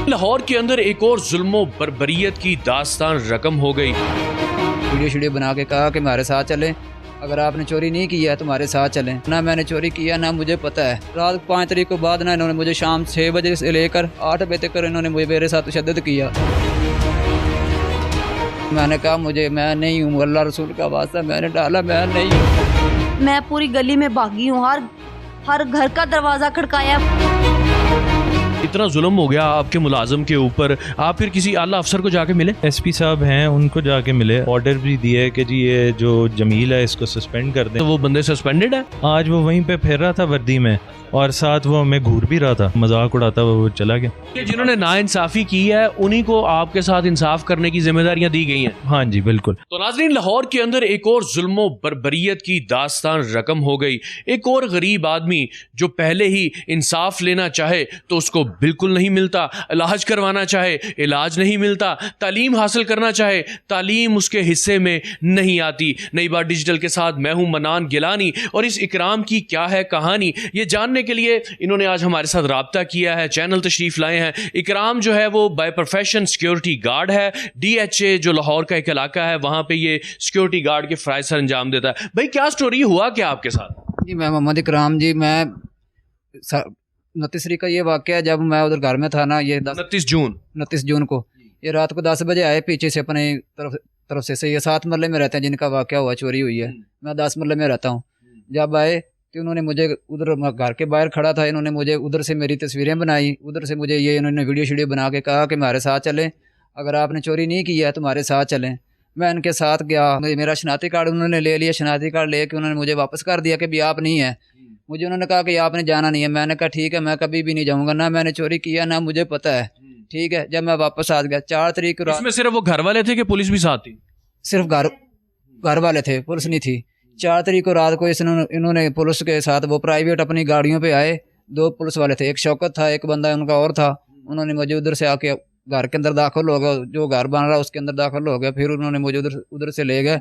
लाहौर के अंदर एक और जुल्मो बर्बरियत की दास्तान रकम हो गई। वीडियो बना के कहा कि हमारे साथ चलें, अगर आपने चोरी नहीं की है तो हमारे साथ चलें। ना मैंने चोरी किया ना मुझे पता है। रात 5 तारीख को बाद ना इन्होंने मुझे शाम 6 बजे से लेकर 8 बजे तक इन्होंने मेरे साथ तशद्दुद किया। मैंने कहा मैं नहीं हूँ, अल्लाह रसूल का वास्ता मैंने डाला, मैं नहीं हूँ। मैं पूरी गली में भागी हूँ, हर घर का दरवाज़ा खड़काया। इतना जुल्म हो गया आपके मुलाजिम के ऊपर, आप फिर किसी आला अफसर को जाके मिले? एसपी साहब हैं, उनको जाके मिले, ऑर्डर भी दिया है कि जी ये जो जमील है इसको सस्पेंड कर दें। तो वो बंदे सस्पेंडेड है? आज वो वहीं पे फिर रहा था वर्दी में और साथ वो हमें घूर भी रहा था, मजाक उड़ाता हुआ वो चला गया। कि जिन्होंने नाइंसाफी की है उन्हीं को आपके साथ इंसाफ करने की जिम्मेदारियां दी गई हैं। हाँ जी बिल्कुल। तो नाज़रीन, लाहौर के अंदर एक और जुल्मो बर्बरियत की दास्तान रकम हो गई। एक और गरीब आदमी जो पहले ही इंसाफ लेना चाहे तो उसको बिल्कुल नहीं मिलता, इलाज करवाना चाहे इलाज नहीं मिलता, तालीम हासिल करना चाहे तालीम उसके हिस्से में नहीं आती। नई बात डिजिटल के साथ मैं हूं मनान गिलानी और इस इकराम की क्या है कहानी, ये जानने के लिए इन्होंने आज हमारे साथ राब्ता किया है, चैनल तशरीफ लाए हैं। इकराम जो है वो बाय प्रोफेशन सिक्योरिटी गार्ड है। DHA जो लाहौर का एक इलाका है वहां पे ये सिक्योरिटी गार्ड के फ़राइज़ सर अंजाम देता है। भाई क्या स्टोरी हुआ क्या आपके साथ? जी मैं मोहम्मद इकराम जी, मैं 29 तारीख का ये वाक़या है, जब मैं उधर घर में था ना, ये 29 जून को ये रात को 10 बजे आए पीछे से अपने तरफ से ये 7 मरले में रहते हैं जिनका वाक़या हुआ, चोरी हुई है। मैं 10 मरले में रहता हूँ। जब आए तो उन्होंने मुझे उधर घर के बाहर खड़ा था, इन्होंने मुझे उधर से मेरी तस्वीरें बनाई, उधर से मुझे ये इन्होंने वीडियो बना के कहा कि हमारे साथ चलें, अगर आपने चोरी नहीं की है तो हमारे साथ चलें। मैं इनके साथ गया, मेरा शनाख्ती कार्ड उन्होंने ले लिया, शनाख्ती कार्ड लेके उन्होंने मुझे वापस कर दिया कि भी आप नहीं है। मुझे उन्होंने कहा कि आपने जाना नहीं है। मैंने कहा ठीक है, मैं कभी भी नहीं जाऊँगा, ना मैंने चोरी किया ना मुझे पता है। ठीक है, जब मैं वापस आ गया 4 तारीख को इसमें सिर्फ वो घर वाले थे कि पुलिस भी साथ थी? सिर्फ घर वाले थे, पुलिस नहीं थी। 4 तारीख को रात को इन्होंने पुलिस के साथ वो प्राइवेट अपनी गाड़ियों पे आए, 2 पुलिस वाले थे, एक शौकत था, एक बंदा उनका और था। उन्होंने मुझे उधर से आके घर के अंदर दाखिल हो गया, जो घर बन रहा उसके अंदर दाखिल हो गया। फिर उन्होंने मुझे उधर से ले गए,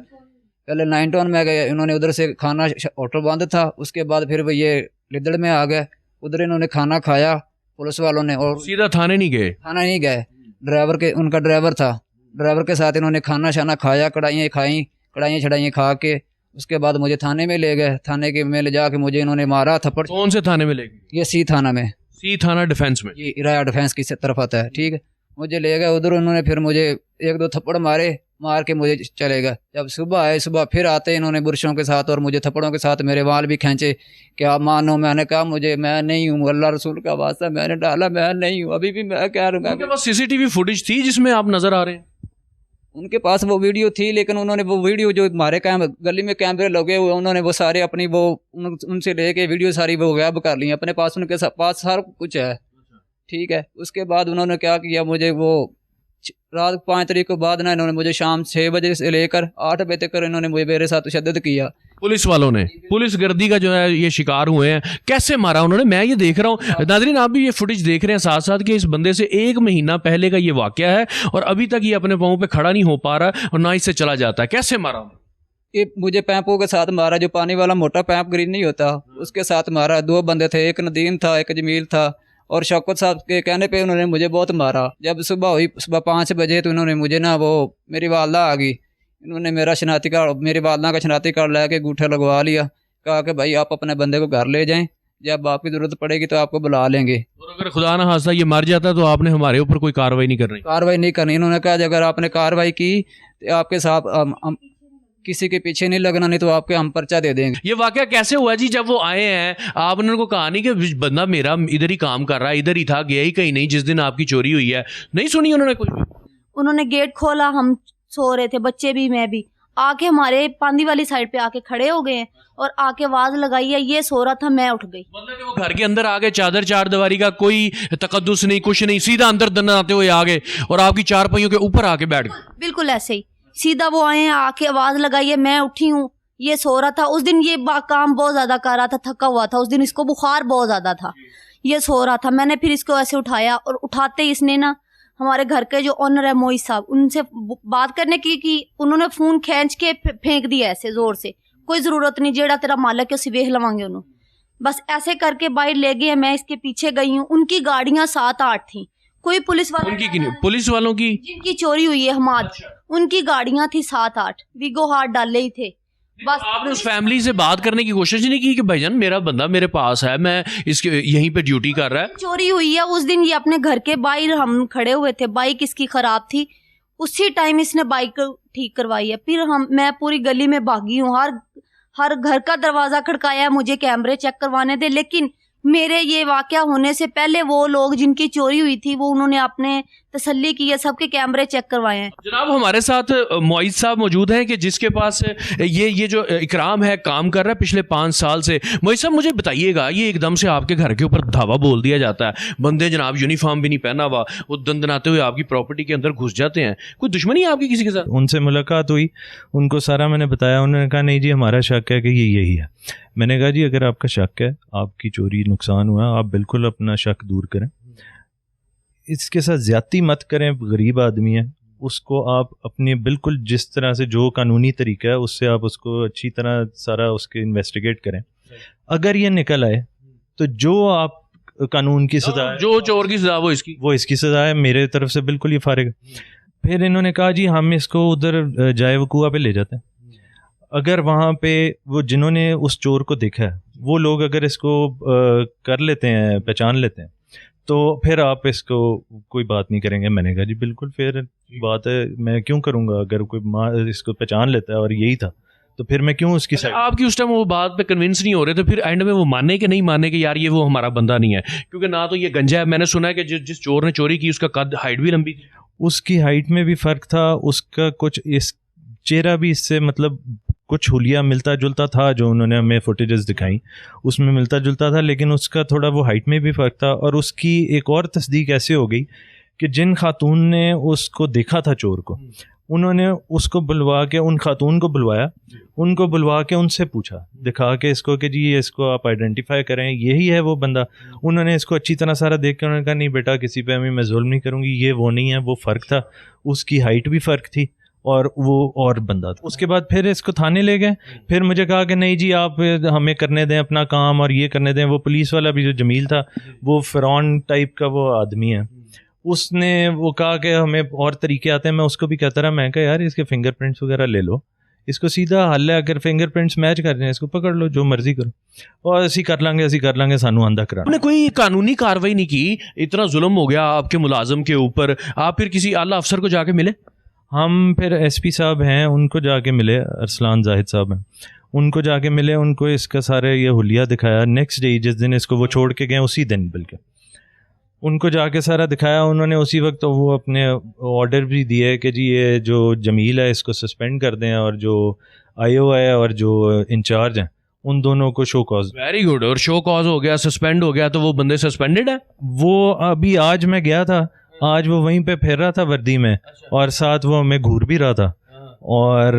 पहले 9 टाउन में गए, इन्होंने उधर से खाना, होटल बंद था, उसके बाद फिर वो ये लिद्दड़ में आ गए, उधर इन्होंने खाना खाया पुलिस वालों ने। और सीधा थाने नहीं गए? थाना नहीं गए, उनका ड्राइवर था, ड्राइवर के साथ इन्होंने खाना शाना खाया, कढ़ाइयाँ छड़ाइयाँ खा के उसके बाद मुझे थाने में ले गए। थाने के में ले जाके मुझे इन्होंने मारा थप्पड़। कौन से थाने में ले गए? ये सी थाना में। सी थाना डिफेंस में? ये इराया डिफेंस की तरफ आता है। ठीक है, मुझे ले गए उधर, उन्होंने फिर मुझे 1-2 थप्पड़ मार के मुझे चले गए। जब सुबह आए, सुबह फिर आते इन्होंने बुरशों के साथ और मुझे थप्पड़ों के साथ मेरे बाल भी खींचे कि आप मानो। मैंने कहा मैं नहीं हूँ, अल्लाह रसूल का वास्ता मैंने डाला, मैं नहीं हूँ। अभी भी मैं कह रहा हूँ, उनके पास CCTV फुटेज थी जिसमें आप नजर आ रहे हैं? उनके पास वो वीडियो थी, लेकिन उन्होंने वो वीडियो जो हमारे गली में कैमरे लगे हुए, उन्होंने वो सारे अपनी उनसे लेके वीडियो सारी वो गायब कर ली अपने पास। उनके पास सारा कुछ है। ठीक है, उसके बाद उन्होंने क्या किया, मुझे वो रात 5 तारीख को बाद ना इन्होंने मुझे शाम 6 बजे से लेकर 8 बजे तक इन्होंने मेरे साथ तशद्दुद किया। पुलिस वालों ने, पुलिस गर्दी का जो है ये शिकार हुए हैं। कैसे मारा उन्होंने? मैं ये देख रहा हूँ, नाज़रीन आप भी ये फुटेज देख रहे हैं साथ साथ कि इस बंदे से 1 महीना पहले का ये वाकया है और अभी तक ये अपने पाँव पे खड़ा नहीं हो पा रहा और ना इससे चला जाता है। कैसे मारा? ये मुझे पैंपों के साथ मारा, जो पानी वाला मोटा पैंप ग्रीन नहीं होता उसके साथ मारा। 2 बंदे थे, एक नदीम था, एक जमील था, और शौकत साहब के कहने पे उन्होंने मुझे बहुत मारा। जब सुबह हुई, सुबह 5 बजे, तो उन्होंने मुझे ना वो मेरी वालदा आ गई, इन्होंने मेरा शनाख्ती कार्ड, मेरी वालदा का शनाख्ती कार्ड ला के अंगूठा लगवा लिया, कहा कि भाई आप अपने बंदे को घर ले जाएं, जब आपकी ज़रूरत पड़ेगी तो आपको बुला लेंगे। और अगर खुदा ना खास्ता ये मर जाता तो आपने हमारे ऊपर कोई कार्रवाई नहीं करनी? इन्होंने कहा अगर आपने कार्रवाई की तो आपके साथ किसी के पीछे नहीं लगना, नहीं तो आपके हम पर्चा दे देंगे। ये वाकया कैसे हुआ जी? जब वो आए हैं आपने उनको कहा नहीं कि बंदा मेरा इधर ही काम कर रहा है, इधर ही था, गया ही कहीं नहीं जिस दिन आपकी चोरी हुई है? नहीं सुनी उन्होंने कुछ भी? उन्होंने गेट खोला, हम सो रहे थे, बच्चे भी मैं भी, आके हमारे पांदी वाली साइड पे आके खड़े हो गए हैं और आके आवाज लगाई है, ये सो रहा था, मैं उठ गई। मतलब कि वो घर के अंदर आ गए, चादर चार दीवारी का कोई तकद्दुस नहीं, कुछ नहीं, सीधा अंदर दनाते हुए आ गए और आपकी 4 पहियों के ऊपर आके बैठ गए? बिल्कुल ऐसे ही सीधा वो आए, आके आवाज लगाई है, मैं उठी हूँ, ये सो रहा था। उस दिन ये काम बहुत ज्यादा कर रहा था, थका हुआ था, उस दिन इसको बुखार बहुत ज्यादा था, ये सो रहा था। मैंने फिर इसको ऐसे उठाया और उठाते ही इसने ना हमारे घर के जो ओनर है मोहित साहब, उनसे बात करने की उन्होंने फोन खींच के फेंक दिया ऐसे जोर से, कोई जरूरत नहीं, जेड़ा तेरा मालिक है उसे वेख लवांगे उन्होंने, बस ऐसे करके बाहर ले गए। मैं इसके पीछे गई हूँ, उनकी गाड़ियां 7-8 थी, कोई पुलिस वाला उनकी की नहीं, पुलिस वालों की। जिनकी चोरी हुई है हमाद, उनकी गाड़ियां थी 7-8, वीगो हाथ डाले ही थे बस। आपने उस फैमिली से बात करने की कोशिश नहीं की कि भाईजान मेरा बंदा मेरे पास है, मैं इसके यहीं पे ड्यूटी कर रहा है? चोरी हुई है उस दिन, ये अपने घर के बाहर हम खड़े हुए थे, बाइक इसकी खराब थी, उसी टाइम इसने बाइक ठीक करवाई है। फिर मैं पूरी गली में भागी हूँ, हर घर का दरवाजा खड़काया है मुझे कैमरे चेक करवाने दे, लेकिन मेरे ये वाकया होने से पहले वो लोग जिनकी चोरी हुई थी वो उन्होंने अपने तसल्ली की है, सबके कैमरे चेक करवाए हैं। जनाब हमारे साथ मोइज साहब मौजूद हैं कि जिसके पास ये जो इकराम है काम कर रहा है पिछले 5 साल से। मोइज साहब मुझे बताइएगा, ये एकदम से आपके घर के ऊपर धावा बोल दिया जाता है, बंदे जनाब यूनिफॉर्म भी नहीं पहना हुआ, वो दंदनाते हुए आपकी प्रॉपर्टी के अंदर घुस जाते हैं, कोई दुश्मनी है आपकी किसी के साथ? उनसे मुलाकात हुई, उनको सारा मैंने बताया, उन्होंने कहा नहीं जी हमारा शक है कि ये यही है। मैंने कहा जी अगर आपका शक है, आपकी चोरी नुकसान हुआ, आप बिल्कुल अपना शक दूर करें, इसके साथ ज्यादती मत करें, गरीब आदमी है, उसको आप अपनी बिल्कुल जिस तरह से जो कानूनी तरीका है उससे आप उसको अच्छी तरह सारा उसके इन्वेस्टिगेट करें। अगर ये निकल आए तो जो आप कानून की सजा है, जो चोर की सजा वो इसकी सजा है, मेरे तरफ से बिल्कुल ये फारिग है। फिर इन्होंने कहा जी हम इसको उधर जाए वकूआ पे ले जाते हैं, अगर वहाँ पे वो जिन्होंने उस चोर को देखा है वो लोग अगर इसको कर लेते हैं, पहचान लेते हैं, तो फिर आप इसको कोई बात नहीं करेंगे। मैंने कहा जी बिल्कुल फिर बात है, मैं क्यों करूँगा, अगर कोई माँ इसको पहचान लेता है और यही था तो फिर मैं क्यों उसकी साइड। आपकी उस टाइम वो बात पे कन्विंस नहीं हो रहे, तो फिर एंड में वो माने कि नहीं माने कि यार ये वो हमारा बंदा नहीं है, क्योंकि ना तो ये गंजा है, मैंने सुना है कि जिस चोर ने चोरी की उसका कद हाइट भी लंबी थी, उसकी हाइट में भी फ़र्क था, उसका कुछ इस चेहरा भी इससे मतलब कुछ हुलिया मिलता जुलता था, जो उन्होंने हमें फुटेजेस दिखाई उसमें मिलता जुलता था, लेकिन उसका थोड़ा वो हाइट में भी फ़र्क था। और उसकी एक और तस्दीक ऐसे हो गई कि जिन खातून ने उसको देखा था चोर को, उन्होंने उसको बुलवा के, उन खातून को बुलवाया, उनको बुलवा के उनसे पूछा, दिखा के इसको कि जी इसको आप आइडेंटिफाई करें, यही है वो बंदा। उन्होंने इसको अच्छी तरह सारा देख के उन्होंने कहा नहीं बेटा किसी पे मैं जुल्म नहीं करूँगी, ये वो नहीं है, वो फ़र्क था, उसकी हाइट भी फ़र्क थी और वो और बंदा था। उसके बाद फिर इसको थाने ले गए, फिर मुझे कहा कि नहीं जी आप हमें करने दें अपना काम और ये करने दें। वो पुलिस वाला भी जो जमील था वो फ़िरौन टाइप का वो आदमी है, उसने वो कहा कि हमें और तरीके आते हैं। मैं उसको भी कहता रहा, मैं कहा यार इसके फिंगरप्रिंट्स वगैरह ले लो, इसको सीधा हल है, अगर फिंगरप्रिंट्स मैच कर रहे हैं इसको पकड़ लो, जो मर्जी करो, और ऐसी कर लांगे सानू आंदा करा। आपने कोई कानूनी कार्रवाई नहीं की, इतना जुल्म हो गया आपके मुलाजिम के ऊपर, आप फिर किसी आला अफसर को जाके मिले? हम फिर एसपी साहब हैं उनको जाके मिले, अरसलान जाहिद साहब हैं, उनको जाके मिले, उनको इसका सारे ये हुलिया दिखाया। नेक्स्ट डे जिस दिन इसको वो छोड़ के गए, उसी दिन बल्कि उनको जाके सारा दिखाया। उन्होंने उसी वक्त तो वो अपने ऑर्डर भी दिए कि जी ये जो जमील है इसको सस्पेंड कर दें, और जो आईओ है और जो इंचार्ज हैं उन दोनों को शो कॉज। Very good. और शो कॉज हो गया, सस्पेंड हो गया, तो वो बंदे सस्पेंडेड है? वो अभी आज मैं गया था, आज वो वहीं पे फिर रहा था वर्दी में, और साथ वो हमें घूर भी रहा था और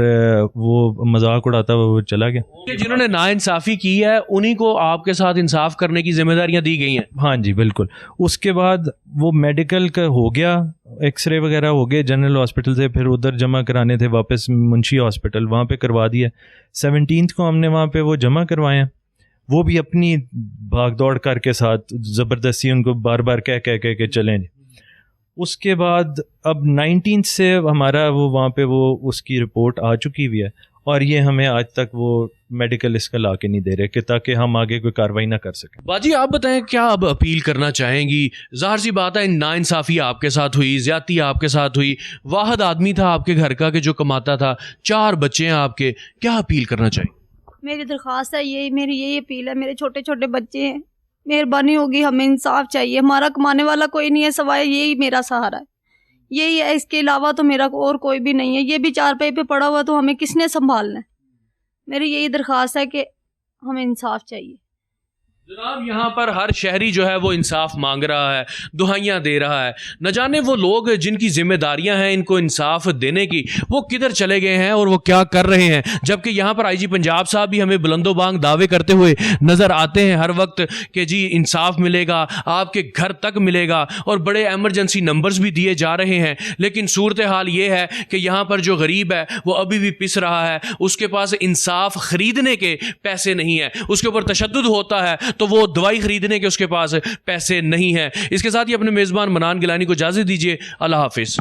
वो मजाक उड़ाता हुआ वो चला गया। जिन्होंने नाइंसाफ़ी की है उन्हीं को आपके साथ इंसाफ करने की जिम्मेदारियां दी गई हैं? हाँ जी बिल्कुल। उसके बाद वो मेडिकल का हो गया, एक्सरे वगैरह हो गए जनरल हॉस्पिटल से, फिर उधर जमा कराने थे वापस मुंशी हॉस्पिटल, वहाँ पे करवा दिया। 17 को हमने वहाँ पे वो जमा करवाए हैं, वो भी अपनी भाग दौड़ करके साथ ज़बरदस्ती उनको बार बार कह के चलें। उसके बाद अब 19 से हमारा वो वहाँ पे वो उसकी रिपोर्ट आ चुकी हुई है, और ये हमें आज तक वो मेडिकल इसका ला के नहीं दे रहे कि ताकि हम आगे कोई कार्रवाई ना कर सकें। बाजी आप बताएं क्या अब अपील करना चाहेंगी? ज़ाहिर सी बात है नाइंसाफ़ी आपके साथ हुई, ज़्यादती आपके साथ हुई, वाहिद आदमी था आपके घर का कि जो कमाता था, 4 बच्चे हैं आपके, क्या अपील करना चाहिए? मेरी दरख्वास्त है यही, मेरी यही अपील है, मेरे छोटे छोटे बच्चे हैं, मेहरबानी होगी, हमें इंसाफ चाहिए। हमारा कमाने वाला कोई नहीं है, सवाए यही मेरा सहारा है, यही है, इसके अलावा तो मेरा और कोई भी नहीं है। ये भी 4 पाई पे पड़ा हुआ, तो हमें किसने संभालना है? मेरी यही दरख्वास्त है कि हमें इंसाफ चाहिए। जनाब यहाँ पर हर शहरी जो है वो इंसाफ मांग रहा है, दुहाइयाँ दे रहा है। न जाने वो लोग जिनकी जिम्मेदारियां हैं इनको इंसाफ देने की, वो किधर चले गए हैं और वो क्या कर रहे हैं। जबकि यहाँ पर आईजी पंजाब साहब भी हमें बुलंदोबांग दावे करते हुए नज़र आते हैं हर वक्त कि जी इंसाफ मिलेगा, आपके घर तक मिलेगा, और बड़े एमरजेंसी नंबर्स भी दिए जा रहे हैं। लेकिन सूरत हाल ये है कि यहाँ पर जो गरीब है वो अभी भी पिस रहा है, उसके पास इंसाफ ख़रीदने के पैसे नहीं है, उसके ऊपर तशद्दुद होता है, तो वो दवाई खरीदने के उसके पास पैसे नहीं हैं। इसके साथ ही अपने मेज़बान मनान गिलानी को इजाज़त दीजिए। अल्लाह हाफिज़।